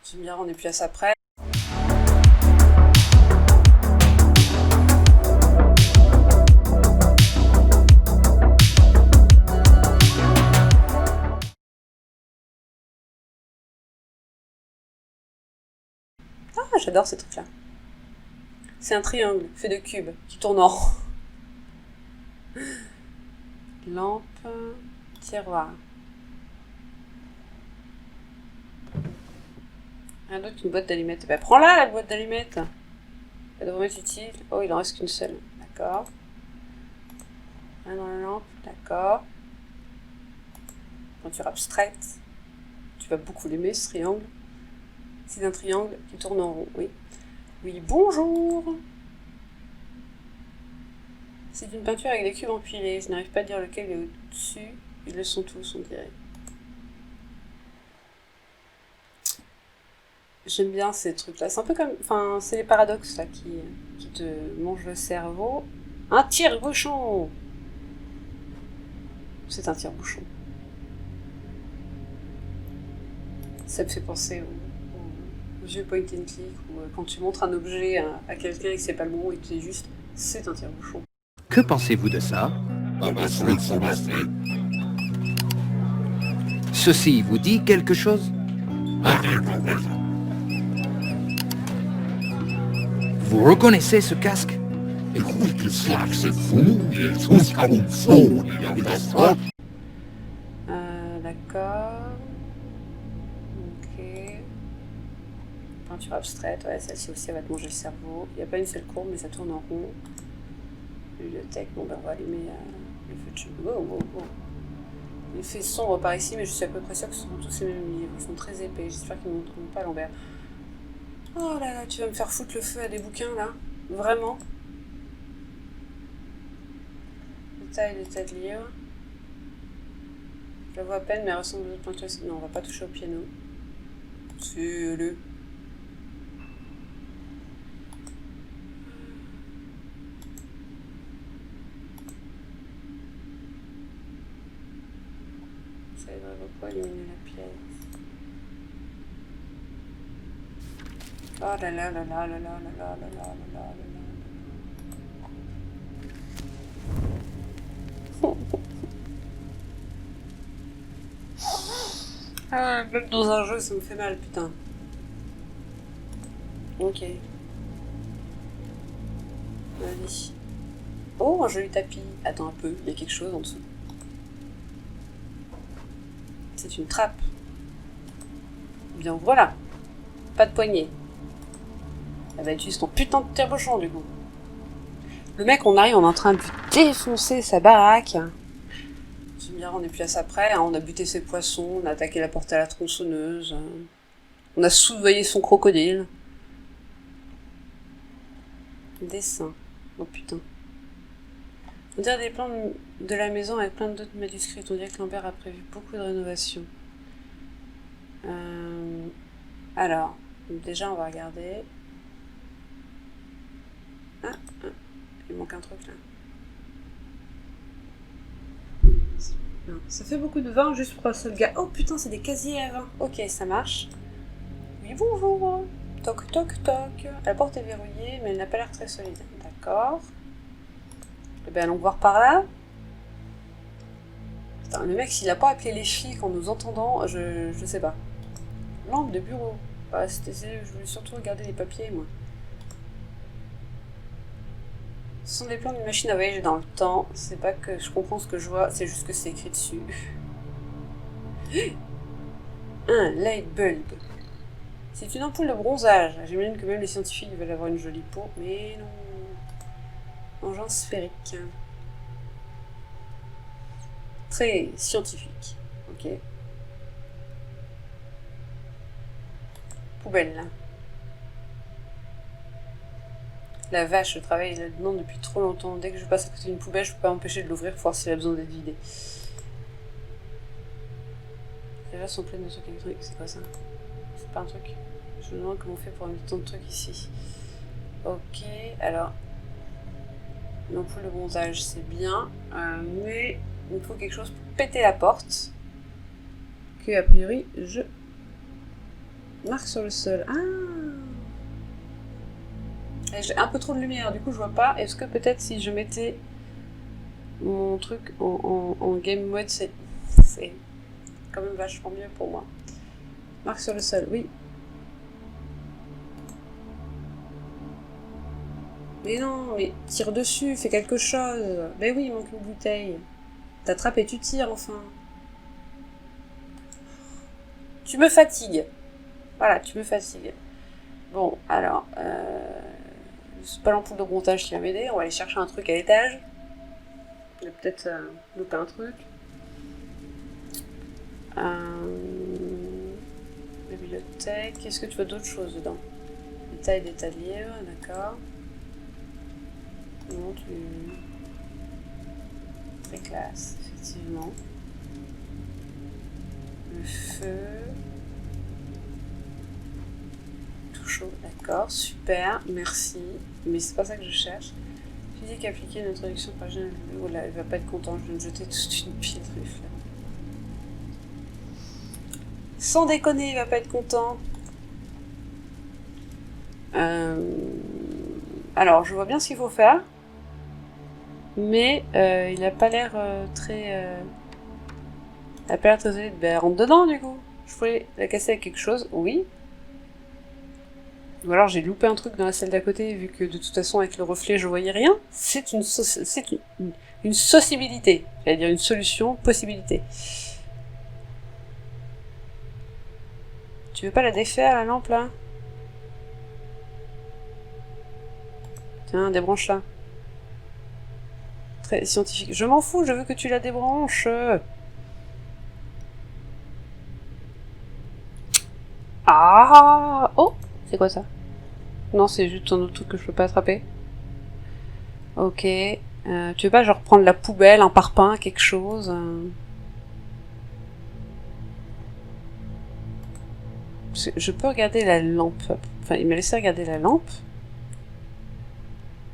Tu me diras, on est plus à ça près. Ah, j'adore ces trucs-là. C'est un triangle fait de cubes qui tourne en rond. Lampe, tiroir. Rien d'autre qu'une boîte d'allumettes. Bah, prends-la, la boîte d'allumettes. Elle devrait être utile. Oh, il en reste qu'une seule. D'accord. Un dans la lampe. D'accord. Peinture abstraite. Tu vas beaucoup l'aimer, ce triangle. C'est un triangle qui tourne en rond, oui. Oui, bonjour. C'est une peinture avec des cubes empilés. Je n'arrive pas à dire lequel est au-dessus. Ils le sont tous, on dirait. J'aime bien ces trucs-là. C'est un peu comme... Enfin, c'est les paradoxes, là, qui te mangent le cerveau. Un tire-bouchon. C'est un tire-bouchon. Ça me fait penser au vieux point and click, où quand tu montres un objet à quelqu'un et que c'est pas le bon, et que tu dis juste, c'est un tire-bouchon. Que pensez-vous de ça? Ceci vous dit quelque chose? Vous reconnaissez ce casque? D'accord. Ok. Peinture abstraite, ouais, celle-ci aussi, elle va te manger le cerveau. Il n'y a pas une seule courbe, mais ça tourne en rond. Bibliothèque, bon ben on va allumer le feu de cheminée. Oh. Il fait sombre par ici, mais je suis à peu près sûre que ce sont tous ces mêmes livres. Ils sont très épais, j'espère qu'ils ne montreront pas à l'envers. Oh là là, tu vas me faire foutre le feu à des bouquins là? Vraiment? Détail des tas de livres. Je la vois à peine, mais elle ressemble aux autres peintures. Non, on va pas toucher au piano. C'est le... Ça aiderait beaucoup à éliminer la pièce. Oh là là là là là là là là là là là là. Ah, même dans un jeu, ça me fait mal, putain. Ok. Vas-y. Oh, un joli tapis. Attends un peu, il y a quelque chose en dessous. C'est une trappe. Bien voilà. Pas de poignée. Elle va utiliser ton putain de tire-bouchon du coup. Le mec, on arrive, on est en train de lui défoncer sa baraque. Tu me diras, on est plus à ça près. Hein. On a buté ses poissons, on a attaqué la porte à la tronçonneuse. On a soudoyé son crocodile. Dessin. Oh putain. On dirait des plans de la maison avec plein d'autres manuscrits. On dirait que Lambert a prévu beaucoup de rénovations. Alors, déjà on va regarder. Ah, il manque un truc là. Non, ça fait beaucoup de vin juste pour un seul gars. Oh putain, c'est des casiers à vin. Ok, ça marche. Oui, bonjour. Toc, toc, toc. La porte est verrouillée, mais elle n'a pas l'air très solide. D'accord. Eh ben, allons voir par là. Putain, le mec, s'il a pas appelé les flics en nous entendant, je sais pas. Lampe de bureau. Ah, je voulais surtout regarder les papiers, moi. Ce sont des plans d'une machine à voyager dans le temps. C'est pas que je comprends ce que je vois, c'est juste que c'est écrit dessus. Un light bulb. C'est une ampoule de bronzage. J'imagine que même les scientifiques veulent avoir une jolie peau, mais non. Engin sphérique. Très scientifique. Ok. Poubelle. La vache, je travaille là-dedans depuis trop longtemps. Dès que je passe à côté d'une poubelle, je peux pas m'empêcher de l'ouvrir pour voir s'il a besoin d'être vidé. Les vaches sont pleines de trucs électroniques. C'est quoi ça? C'est pas un truc. Je me demande comment on fait pour mettre tant de trucs ici. Ok, alors. L'ampoule de bronzage, c'est bien. Mais il me faut quelque chose pour péter la porte. Que, a priori, je Marque sur le sol. Ah. Et j'ai un peu trop de lumière, du coup je vois pas. Est-ce que peut-être si je mettais mon truc en game mode, c'est quand même vachement mieux pour moi. Marque sur le sol, oui. Mais non, mais tire dessus, fais quelque chose. Mais oui, il manque une bouteille. T'attrapes et tu tires, enfin. Tu me fatigues. Voilà, tu me fatigues. Bon, alors... c'est pas l'ampoule de montage qui va m'aider. On va aller chercher un truc à l'étage. On va peut-être louper un truc. Bibliothèque. Est-ce que tu veux d'autres choses dedans? Des tas de livres, d'accord. Non, tu... Très classe, effectivement. Le feu. Tout chaud, d'accord, super, merci. Mais c'est pas ça que je cherche. Physique appliquée, une introduction par Jean. Oh là, il va pas être content, je viens de jeter toute une pile de fleurs. Sans déconner, il va pas être content. Alors, je vois bien ce qu'il faut faire. Mais il a pas l'air très... Il a pas l'air très solide. Ben, rentre dedans, du coup. Je voulais la casser avec quelque chose, oui. Ou alors j'ai loupé un truc dans la salle d'à côté, vu que de toute façon, avec le reflet, je voyais rien. C'est une possibilité. J'allais dire une solution, possibilité. Tu veux pas la défaire, la lampe, là? Tiens, débranche-la. Très scientifique. Je m'en fous, je veux que tu la débranches. Ah! Oh! C'est quoi ça? Non, c'est juste un autre truc que je peux pas attraper. Ok. Tu veux pas genre prendre la poubelle, un parpaing, quelque chose Je peux regarder la lampe. Enfin, il m'a laissé regarder la lampe.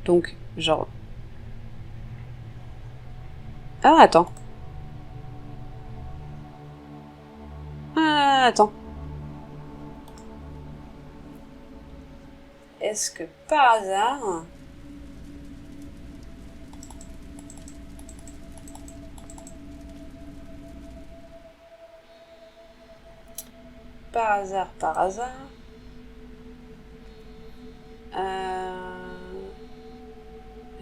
Donc, genre... Ah, attends. Ah, attends. Est-ce que par hasard... Par hasard...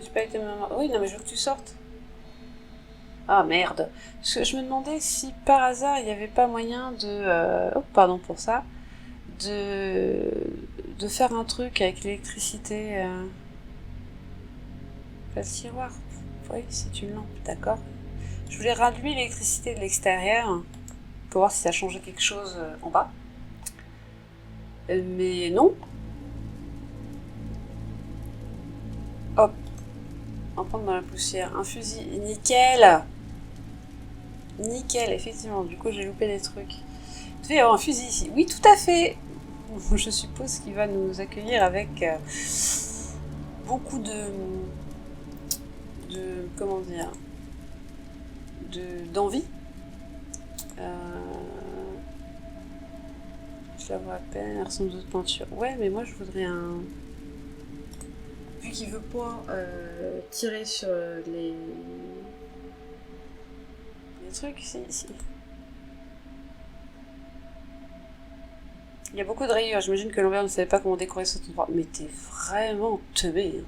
J'ai pas été... Oui, non, mais je veux que tu sortes. Ah, merde. Parce que je me demandais si par hasard, il n'y avait pas moyen de... Oh, pardon pour ça. De faire un truc avec l'électricité. Le tiroir. Oui, c'est une lampe, d'accord. Je voulais rallumer l'électricité de l'extérieur pour voir si ça changeait quelque chose en bas. Mais non. Hop. On prend dans la poussière. Un fusil. Nickel. Nickel, effectivement. Du coup, j'ai loupé des trucs. Il devait y avoir un fusil ici. Oui, tout à fait. Je suppose qu'il va nous accueillir avec beaucoup de comment dire, d'envie. Je la vois à peine, elle ressemble aux autres peintures. Ouais, mais moi je voudrais un... Vu qu'il veut pas tirer sur les trucs, si. Il y a beaucoup de rayures, j'imagine que l'envers ne savait pas comment décorer cet endroit. Mais t'es vraiment teubé. Hein.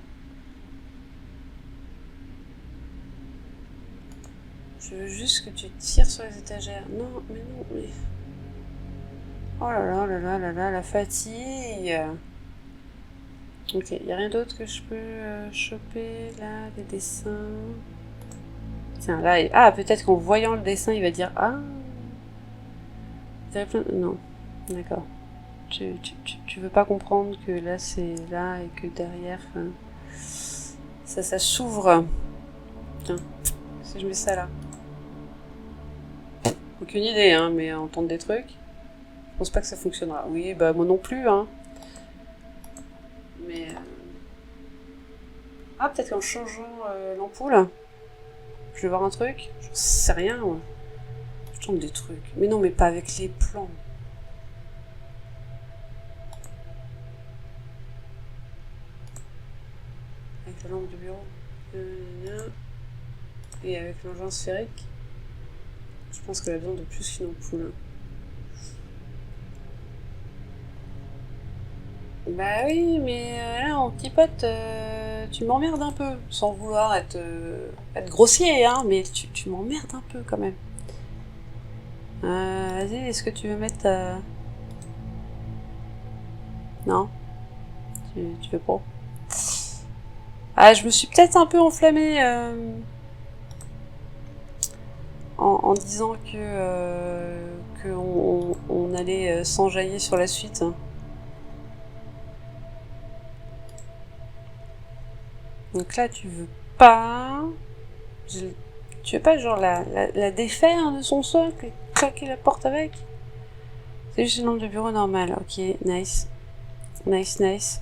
Je veux juste que tu tires sur les étagères. Non, mais non, mais... Oh là là là là là là, la fatigue. Ok, il n'y a rien d'autre que je peux choper là, des dessins. Tiens, là, ah, peut-être qu'en voyant le dessin, il va dire ah. Non, d'accord. Tu veux pas comprendre que là c'est là et que derrière, ça s'ouvre. Tiens, si je mets ça là. Aucune idée, hein, mais entendre des trucs. Je pense pas que ça fonctionnera. Oui, bah moi non plus, hein. Mais... Ah, peut-être qu'en changeant l'ampoule, je vais voir un truc. Je sais rien, ouais. Je tombe des trucs. Mais non, mais pas avec les plans. Ta lampe de bureau. Et avec l'engin sphérique, je pense qu'elle a besoin de plus qu'une ampoule. Bah oui, mais là, mon petit pote, tu m'emmerdes un peu. Sans vouloir être grossier, hein, mais tu m'emmerdes un peu quand même. Vas-y, est-ce que tu veux mettre... Non, tu veux pas. Ah, je me suis peut-être un peu enflammée en disant que on allait s'enjailler sur la suite. Donc là, tu veux pas... Tu veux pas genre la défaire de son socle et claquer la porte avec? C'est juste une lampe de bureau normale. Ok, nice. Nice, nice.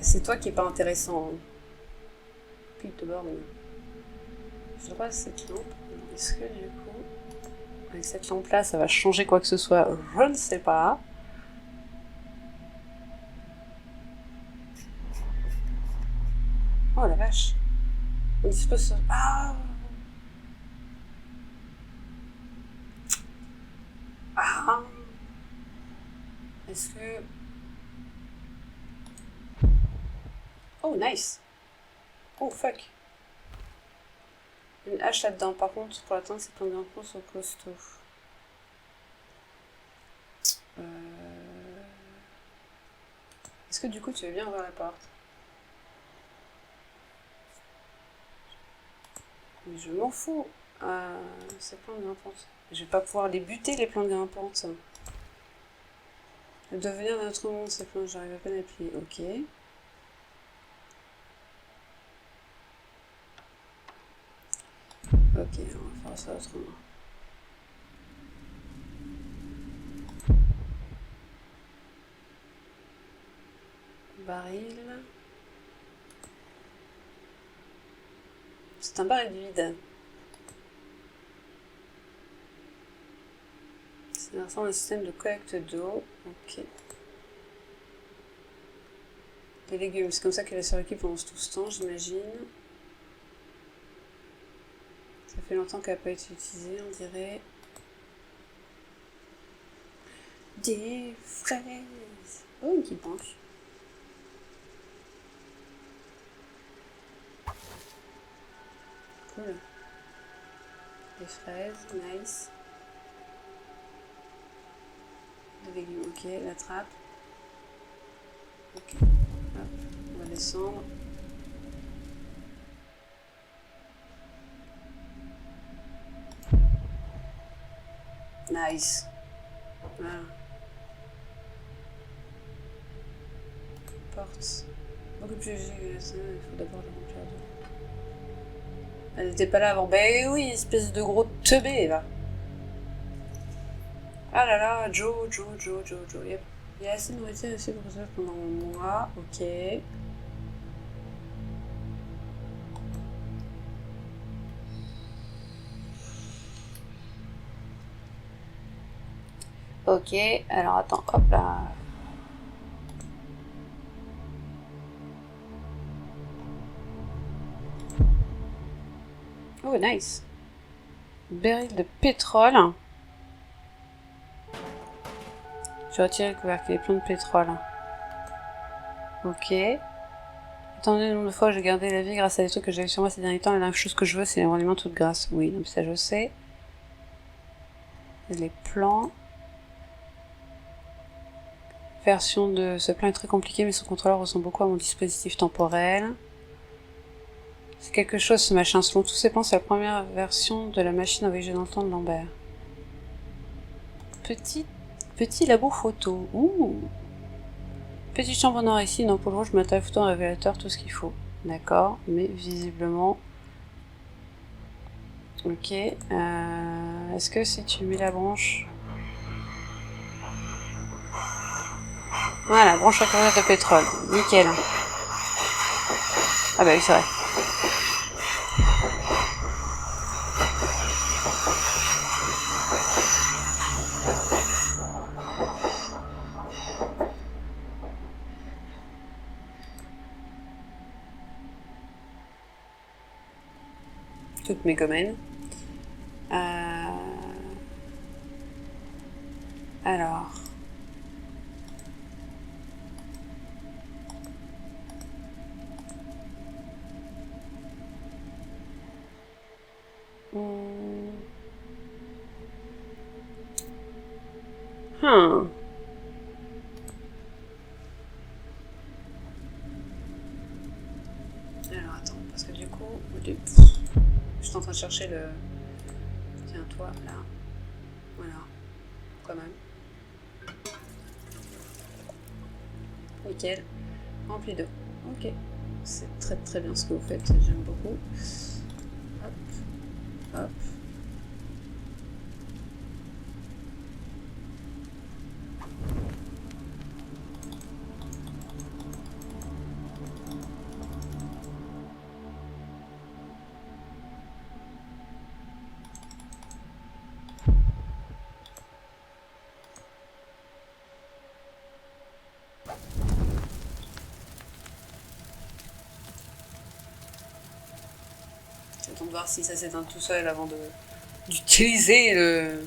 C'est toi qui est pas intéressant. Pute de borne. Je droit à cette lampe. Est-ce que du coup, avec cette lampe-là, ça va changer quoi que ce soit? Je ne sais pas. Oh la vache. On dispose... Ah! Ah! Est-ce que... Oh, nice! Oh, fuck! Une hache là-dedans. Par contre, pour l'atteindre, c'est plein d'impôts sont costauds. Est-ce que du coup, tu veux bien ouvrir la porte? Mais je m'en fous. C'est plantes grimpantes. Je vais pas pouvoir les buter, les plantes grimpantes. Elles doivent venir d'un autre monde, ces plantes. J'arrive à peine à plier. Ok. Ok, on va faire ça autrement. Baril. C'est un baril vide. Ça ressemble à un système de collecte d'eau. Ok. Les légumes, c'est comme ça qu'elle est survécu pendant tout ce temps, j'imagine. Ça fait longtemps qu'elle n'a pas été utilisée, on dirait. Des fraises. Oh, une petite branche. Cool. Des fraises, nice. Des légumes, ok, la trappe. Ok, hop, on va descendre. Nice. Voilà. Porte. Beaucoup plus léger que ça, il faut d'abord le remplir d'eau. Elle n'était pas là avant. Ben oui, espèce de gros teubé, là. Ah là là, Joe. Yep. Il y a assez de nourriture ici pour ça pendant un mois. Ok. Ok, alors attends, hop là. Oh, nice. Baril de pétrole. Je vais retirer le couvercle, il est plein de pétrole. Ok. Attendez le nombre de fois que j'ai gardé la vie grâce à des trucs que j'ai eu sur moi ces derniers temps. La dernière chose que je veux, c'est un aliment toute grâce. Oui, donc ça je sais. Les plans. version de ce plan est très compliquée, mais son contrôleur ressemble beaucoup à mon dispositif temporel. C'est quelque chose ce machin, selon tous ses plans, c'est la première version de la machine à voyager dans le temps de Lambert. Petit labo photo. Ouh. Petite chambre noire ici, une ampoule rouge, matériel photo, un révélateur, tout ce qu'il faut. D'accord, mais visiblement... Ok. Est-ce que si tu mets la branche... Voilà, branche récupérateur de pétrole. Nickel. Ah bah oui, c'est vrai. Toutes mes gomelles. Alors... Alors attends, parce que du coup, je suis en train de chercher le... Tiens, toi, là. Voilà. Quand même. Nickel. Rempli d'eau. Ok. C'est très très bien ce que vous faites, j'aime beaucoup. Hop. Hop. J'attends de voir si ça s'éteint tout seul avant d'utiliser le...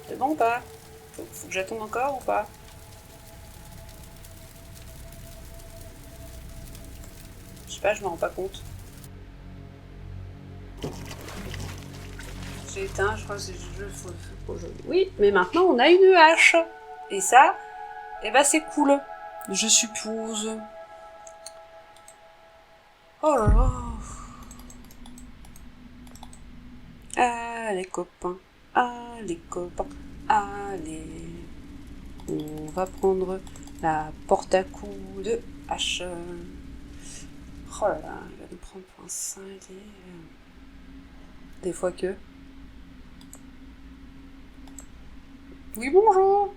C'est bon ou pas? Faut que j'attende encore ou pas? Je sais pas, je me rends pas compte. J'ai éteint, je crois que c'est juste... Oui, mais maintenant on a une hache. Et ça, eh ben c'est cool. Je suppose. Oh là là. Ah les copains. Ah les copains. Allez. On va prendre la porte à coups de hache. Oh là là, il va nous prendre pour un cinglé. Des fois que... Oui, bonjour.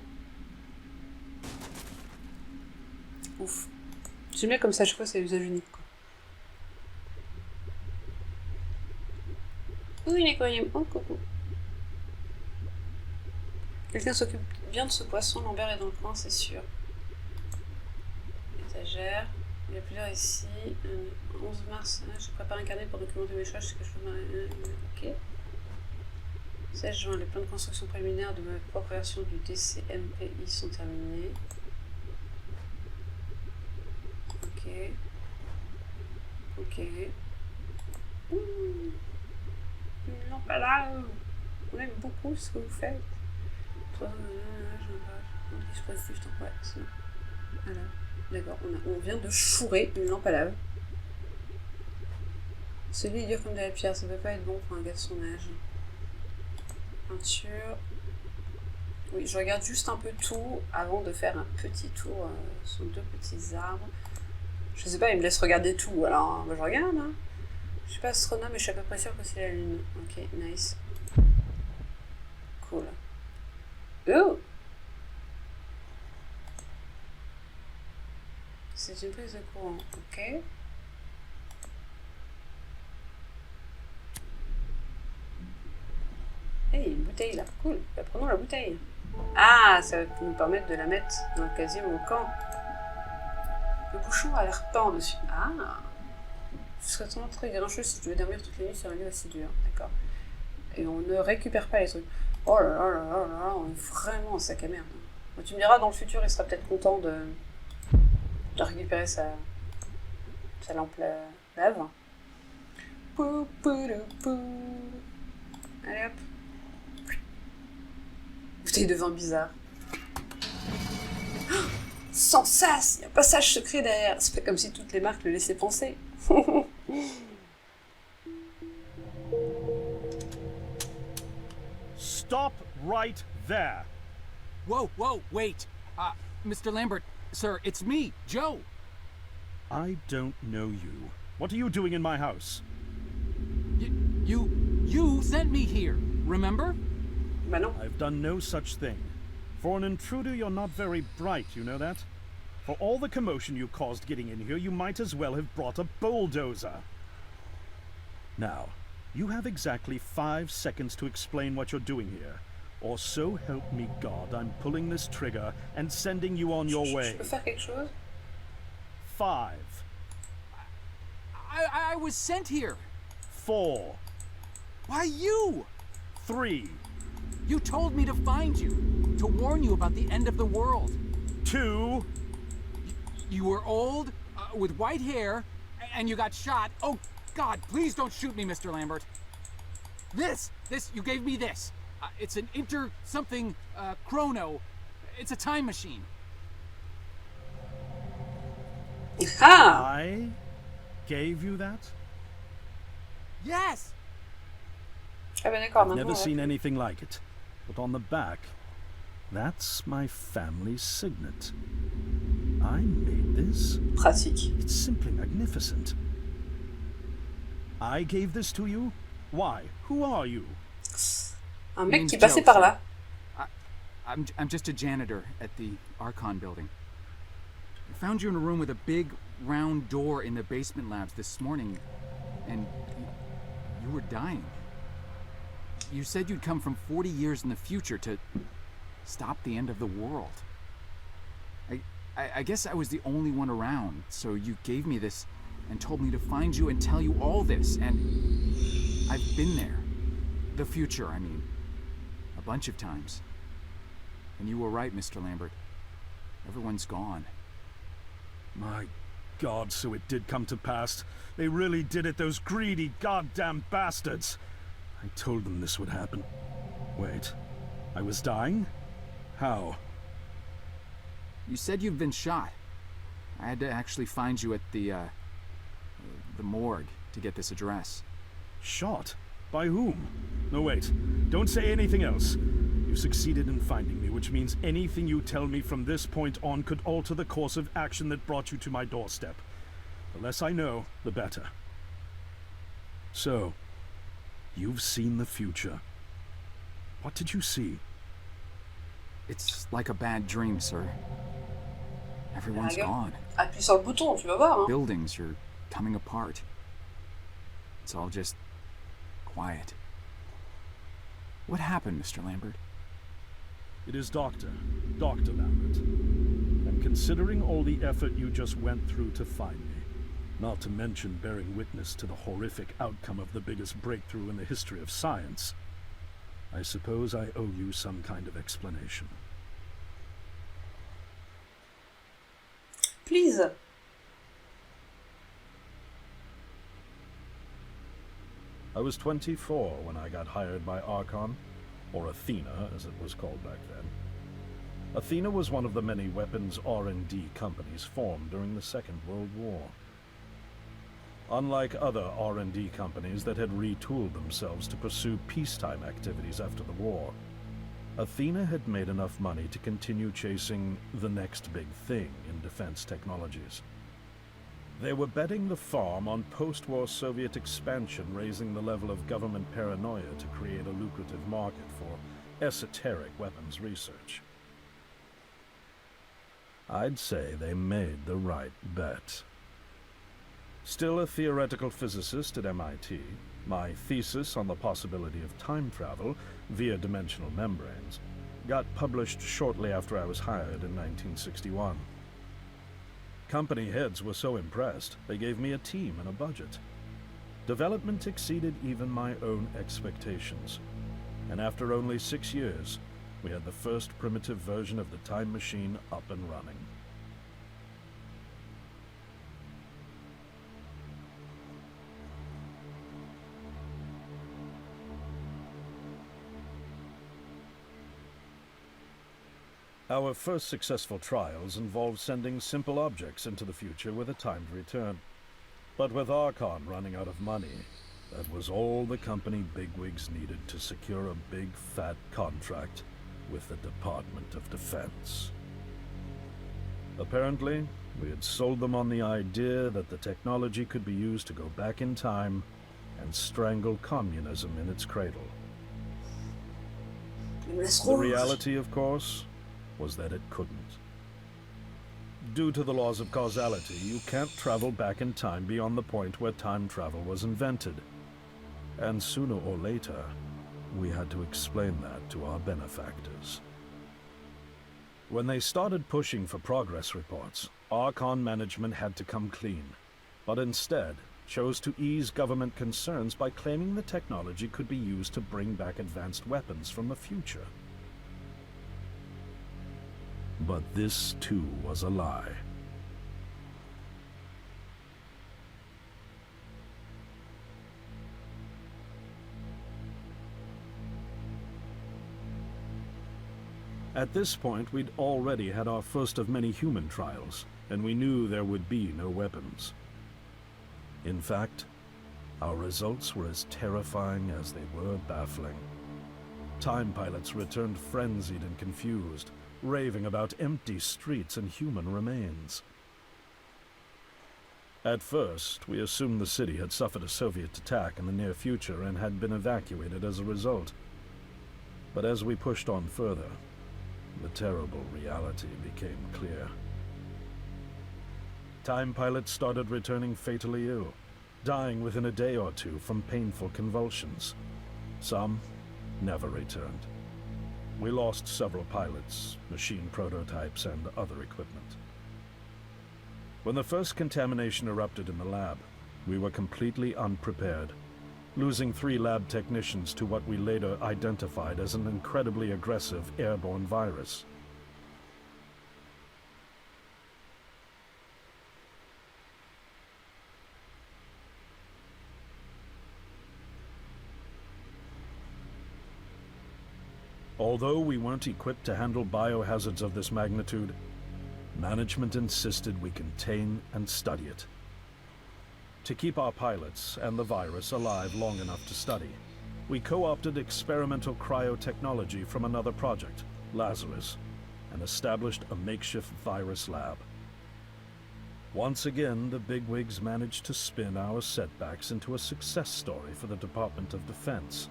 Ouf. J'aime bien comme ça, je crois que c'est usage unique, quoi. Oui, l'aquarium. Oh, coucou. Quelqu'un s'occupe bien de ce poisson. Lambert est dans le coin, c'est sûr. Étagère. Il y a plusieurs ici. 11 mars, j'ai préparé un carnet pour documenter mes choix. Je sais que je peux... Ok. 16 juin, les plans de construction préliminaires de ma propre version du DCMPI sont terminés. Ok. Ok. Une lampe à lave. On aime beaucoup ce que vous faites. Dispositif temporaire. Voilà. D'accord, on vient de chourer une lampe à lave. Celui est dur comme de la pierre, ça peut pas être bon pour un gars de son âge. Peinture. Oui, je regarde juste un peu tout avant de faire un petit tour sur deux petits arbres. Je sais pas, il me laisse regarder tout, alors bah, je regarde. Hein. Je suis pas astronome, mais je suis à peu près sûre que c'est la Lune. Ok, nice. Cool. Oh! C'est une prise de courant, ok. Hey, une bouteille là, cool. Bah, prenons la bouteille. Ah, ça va nous permettre de la mettre dans le casier manquant. Le bouchon a l'air peint dessus. Ah! Ce serait tellement très grincheux si tu veux dormir toutes les nuits sur un lit aussi dur. D'accord. Et on ne récupère pas les trucs. Oh là là là là là, on est vraiment un sac à merde. Bon, tu me diras, dans le futur, il sera peut-être content de récupérer sa lampe lave. Pou, pou, pou. Allez Allez hop. Bouteille de vin bizarre. Oh, sans sas, il y a un passage secret derrière. C'est pas comme si toutes les marques le laissaient penser. Stop right there. Whoa, wait. Mr. Lambert, sir, it's me, Joe. I don't know you. What are you doing in my house? You sent me here, remember? Bah non. I've done no such thing. For an intruder, you're not very bright, you know that? For all the commotion you caused getting in here, you might as well have brought a bulldozer. Now, you have exactly 5 seconds to explain what you're doing here. Or so help me God, I'm pulling this trigger and sending you on your Je way. peux faire quelque chose? 5, I was sent here. 4, Why you? 3, You told me to find you, to warn you about the end of the world. 2, You were old, with white hair, and you got shot. Oh, God, please don't shoot me, Mr. Lambert. You gave me this. It's an chrono. It's a time machine. Ah! I gave you that? Yes! Ah bah d'accord, maintenant. Never on va- seen anything like it. But on the back, that's my family signet. I made this. Pratique. It's simply magnificent. I gave this to you? Why? Who are you? Un mec Name's qui passait Joe, par sir. là. I'm just a janitor at the Archon building. I found you in a room with a big round door in the basement labs this morning, and you were dying. You said you'd come from 40 years in the future to stop the end of the world. I guess I was the only one around, so you gave me this and told me to find you and tell you all this, and I've been there. The future, I mean. A bunch of times. And you were right, Mr. Lambert. Everyone's gone. My God, so it did come to pass. They really did it, those greedy goddamn bastards. I told them this would happen. Wait, I was dying? How? You said you've been shot. I had to actually find you at the morgue to get this address. Shot? By whom? No, wait. Don't say anything else. You succeeded in finding me, which means anything you tell me from this point on could alter the course of action that brought you to my doorstep. The less I know, the better. So, you've seen the future. What did you see? It's like a bad dream, sir. Everyone's Regarde. gone. Appuie sur le bouton, tu vas voir. Hein. Buildings are coming apart. It's all just quiet. What happened, Mr. Lambert? It is Dr. Lambert. And considering all the effort you just went through to find me, not to mention bearing witness to the horrific outcome of the biggest breakthrough in the history of science, I suppose I owe you some kind of explanation. Please. I was 24 when I got hired by Archon, or Athena as it was called back then. Athena was one of the many weapons R&D companies formed during the Second World War. Unlike other R&D companies that had retooled themselves to pursue peacetime activities after the war, Athena had made enough money to continue chasing the next big thing in defense technologies. They were betting the farm on post-war Soviet expansion, raising the level of government paranoia to create a lucrative market for esoteric weapons research. I'd say they made the right bet. Still a theoretical physicist at MIT, my thesis on the possibility of time travel via dimensional membranes got published shortly after I was hired in 1961. Company heads were so impressed, they gave me a team and a budget. Development exceeded even my own expectations, and after only 6 years, we had the first primitive version of the time machine up and running. Our first successful trials involved sending simple objects into the future with a timed return. But with Archon running out of money, that was all the company bigwigs needed to secure a big fat contract with the Department of Defense. Apparently, we had sold them on the idea that the technology could be used to go back in time and strangle communism in its cradle. The reality, of course, was that it couldn't. Due to the laws of causality, you can't travel back in time beyond the point where time travel was invented. And sooner or later, we had to explain that to our benefactors. When they started pushing for progress reports, Archon management had to come clean, but instead chose to ease government concerns by claiming the technology could be used to bring back advanced weapons from the future. But this too was a lie. At this point, we'd already had our first of many human trials, and we knew there would be no weapons. In fact, our results were as terrifying as they were baffling. Time pilots returned frenzied and confused, raving about empty streets and human remains. At first, we assumed the city had suffered a Soviet attack in the near future and had been evacuated as a result. But as we pushed on further, the terrible reality became clear. Time pilots started returning fatally ill, dying within a day or two from painful convulsions. Some never returned. We lost several pilots, machine prototypes, and other equipment. When the first contamination erupted in the lab, we were completely unprepared, losing 3 lab technicians to what we later identified as an incredibly aggressive airborne virus. Although we weren't equipped to handle biohazards of this magnitude, management insisted we contain and study it. To keep our pilots and the virus alive long enough to study, we co-opted experimental cryotechnology from another project, Lazarus, and established a makeshift virus lab. Once again, the bigwigs managed to spin our setbacks into a success story for the Department of Defense,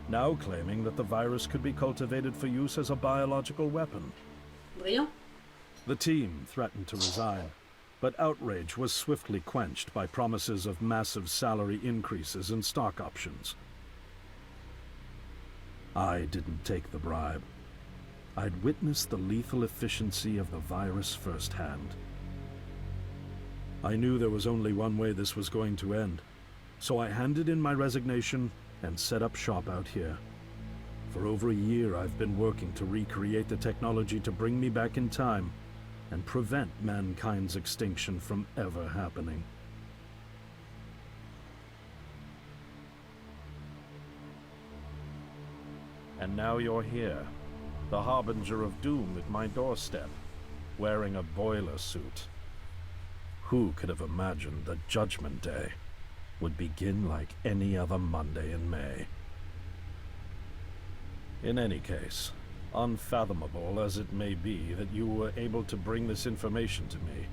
now claiming that the virus could be cultivated for use as a biological weapon. Brilliant. The team threatened to resign, but outrage was swiftly quenched by promises of massive salary increases and stock options. I didn't take the bribe. I'd witnessed the lethal efficiency of the virus firsthand. I knew there was only one way this was going to end, so I handed in my resignation and set up shop out here. For over a year, I've been working to recreate the technology to bring me back in time and prevent mankind's extinction from ever happening. And now you're here, the harbinger of doom at my doorstep, wearing a boiler suit. Who could have imagined that Judgment Day would begin like any other Monday in May? In any case, unfathomable as it may be that you were able to bring this information to me,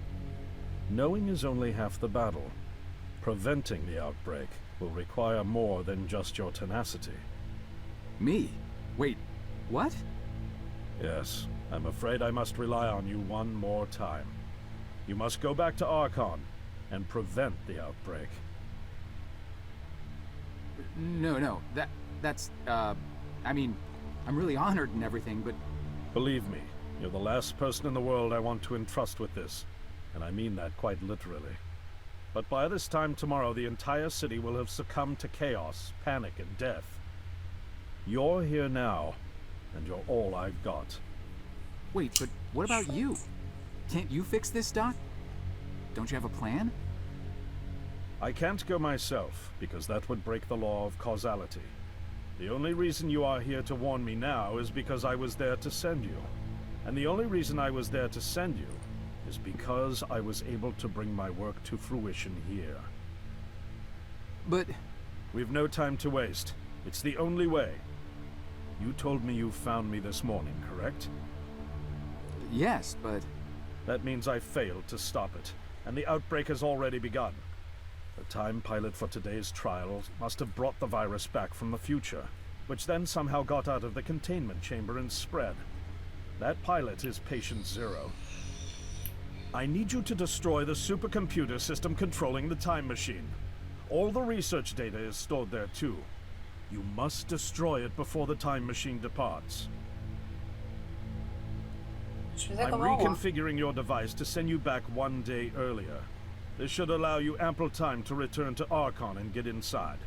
knowing is only half the battle. Preventing the outbreak will require more than just your tenacity. Me? Wait, what? Yes, I'm afraid I must rely on you one more time. You must go back to Archon and prevent the outbreak. No, that's, I mean, I'm really honored and everything, but... Believe me, you're the last person in the world I want to entrust with this, and I mean that quite literally. But by this time tomorrow, the entire city will have succumbed to chaos, panic, and death. You're here now, and you're all I've got. Wait, but what about you? Can't you fix this, Doc? Don't you have a plan? I can't go myself, because that would break the law of causality. The only reason you are here to warn me now is because I was there to send you. And the only reason I was there to send you is because I was able to bring my work to fruition here. But We've no time to waste. It's the only way. You told me you found me this morning, correct? yes, but That means I failed to stop it, and the outbreak has already begun. The time pilot for today's trial must have brought the virus back from the future, which then somehow got out of the containment chamber and spread. That pilot is Patient Zero. I need you to destroy the supercomputer system controlling the time machine. All the research data is stored there too. You must destroy it before the time machine departs. Je faisais I'm comment, moi? reconfiguring your device to send you back 1 day earlier. This should allow you ample time to return to Archon and get inside.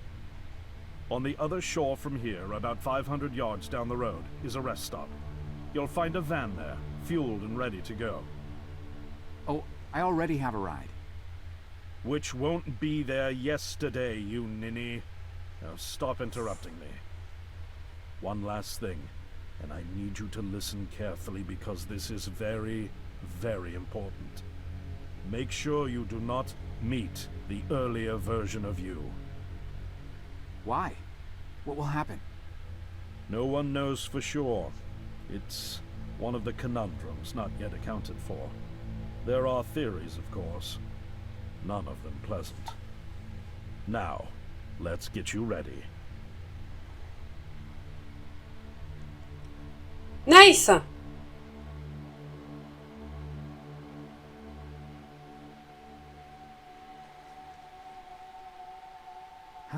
On the other shore from here, about 500 yards down the road, is a rest stop. You'll find a van there, fueled and ready to go. oh, I already have a ride. Which won't be there yesterday, you ninny. Now stop interrupting me. One last thing, and I need you to listen carefully because this is very, very important. Make sure you do not meet the earlier version of you. Why? What will happen? No one knows for sure. It's one of the conundrums not yet accounted for. There are theories, of course. None of them pleasant. Now, let's get you ready. Nice! How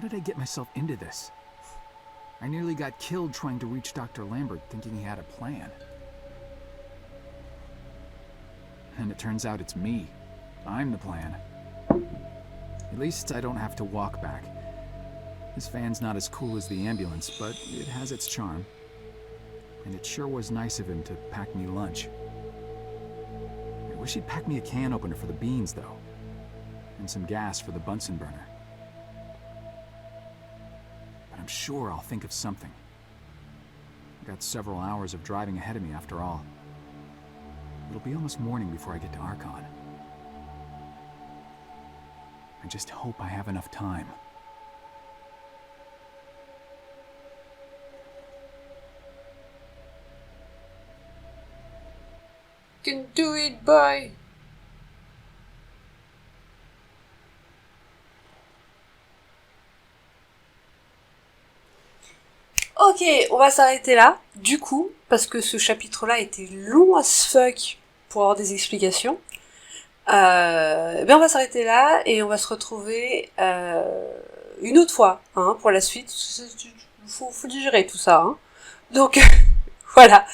did I get myself into this? I nearly got killed trying to reach Dr. Lambert thinking he had a plan. And it turns out it's me. I'm the plan. At least I don't have to walk back. This van's not as cool as the ambulance, but it has its charm. And it sure was nice of him to pack me lunch. I wish he'd pack me a can opener for the beans, though. And some gas for the Bunsen burner. But I'm sure I'll think of something. I've got several hours of driving ahead of me after all. It'll be almost morning before I get to Archon. I just hope I have enough time. Can do it, boy! Ok, on va s'arrêter là, du coup, parce que ce chapitre-là était long as fuck pour avoir des explications. Ben on va s'arrêter là et on va se retrouver une autre fois hein, pour la suite. Faut digérer tout ça. Hein. Donc voilà,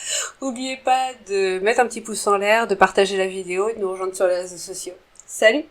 n'oubliez pas de mettre un petit pouce en l'air, de partager la vidéo et de nous rejoindre sur les réseaux sociaux. Salut!